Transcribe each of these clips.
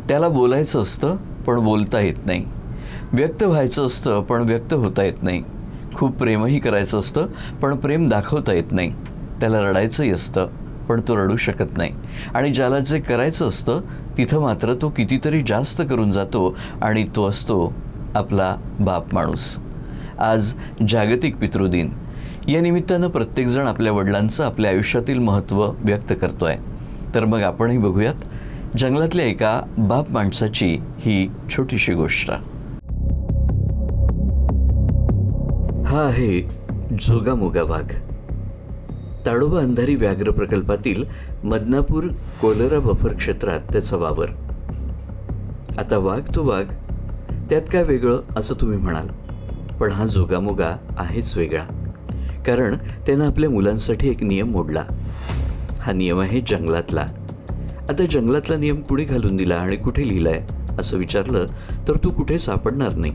त्याला बोलायचं असतं पण बोलता येत नाही, व्यक्त व्हायचं असतं पण व्यक्त होता येत नाही, खूप प्रेमही करायचं असतं पण प्रेम दाखवता येत नाही, त्याला रडायचंही असतं पण तो रडू शकत नाही, आणि ज्याला जे करायचं असतं तिथं मात्र तो कितीतरी जास्त करून जातो, आणि तो असतो आपला बाप माणूस. आज जागतिक पितृदिन. या निमित्तानं प्रत्येकजण आपल्या वडिलांचं आपल्या आयुष्यातील महत्त्व व्यक्त करतोय. तर मग आपणही बघूयात जंगलातल्या एका बाप माणसाची ही छोटीशी गोष्ट. हा आहे जोगामोगा वाघ. ताडोबा अंधारी व्याघ्र प्रकल्पातील मदनापूर कोलरा बफर क्षेत्रात त्याचा वावर. आता वाघ तो वाघ, त्यात काय वेगळं असं तुम्ही म्हणाल, पण हा जोगामोगा आहेच वेगळा, कारण त्यानं आपल्या मुलांसाठी एक नियम मोडला. हा नियम आहे जंगलातला. आता जंगलातला नियम कुठे घालून दिला आणि कुठे लिहिलाय असं विचारलं तर तू कुठे सापडणार नाही.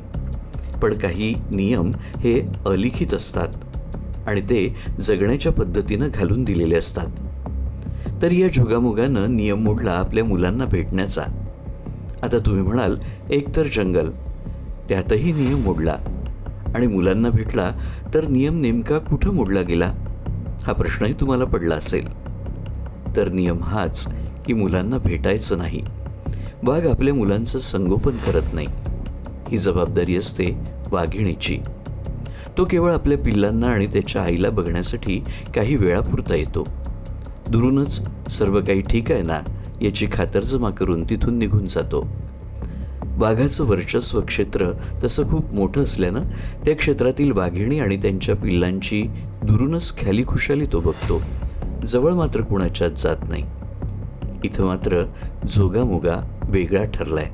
पण काही नियम हे अलिखित असतात आणि ते जगण्याच्या पद्धतीनं घालून दिलेले असतात. तर या जोगामोगानं नियम मोडला आपल्या मुलांना भेटण्याचा. आता तुम्ही म्हणाल एकतर जंगल, त्यातही नियम मोडला आणि मुलांना भेटला, तर नियम नेमका कुठं मोडला गेला हा प्रश्नही तुम्हाला पडला असेल. तर नियम हाच की मुलांना भेटायचं नाही. वाघ आपल्या मुलांचं संगोपन करत नाही, ही जबाबदारी असते वाघिणीची. तो केवळ आपल्या पिल्लांना आणि त्याच्या आईला बघण्यासाठी काही वेळापुरता येतो. दुरूनच सर्व काही ठीक आहे ना याची खातरजमा करून तिथून निघून जातो. वाघाचं वर्चस्व क्षेत्र तसं खूप मोठं असल्यानं त्या क्षेत्रातील वाघिणी आणि त्यांच्या पिल्लांची दुरूनच ख्याली खुशाली तो बघतो, जवळ मात्र कुणाच्याच जात नाही. इथं मात्र जोगामोगा वेगळा ठरलाय,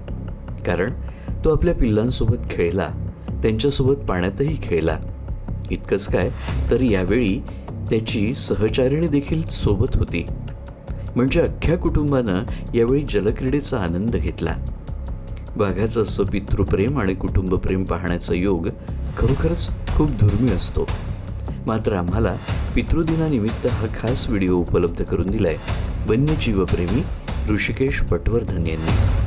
कारण तो आपल्या पिल्लांसोबत खेळला, त्यांच्यासोबत पाण्यातही खेळला. इतकंच काय, तर यावेळी त्याची सहचारिणी देखील सोबत होती. म्हणजे अख्ख्या कुटुंबानं यावेळी जलक्रीडेचा आनंद घेतला. वाघाचं असं पितृप्रेम आणि कुटुंबप्रेम पाहण्याचा योग खरोखरच खूप दुर्मिळ असतो. मात्र आम्हाला पितृदिनानिमित्त हा खास व्हिडिओ उपलब्ध करून दिलाय वन्यजीवप्रेमी ऋषिकेश पटवर्धन यांनी.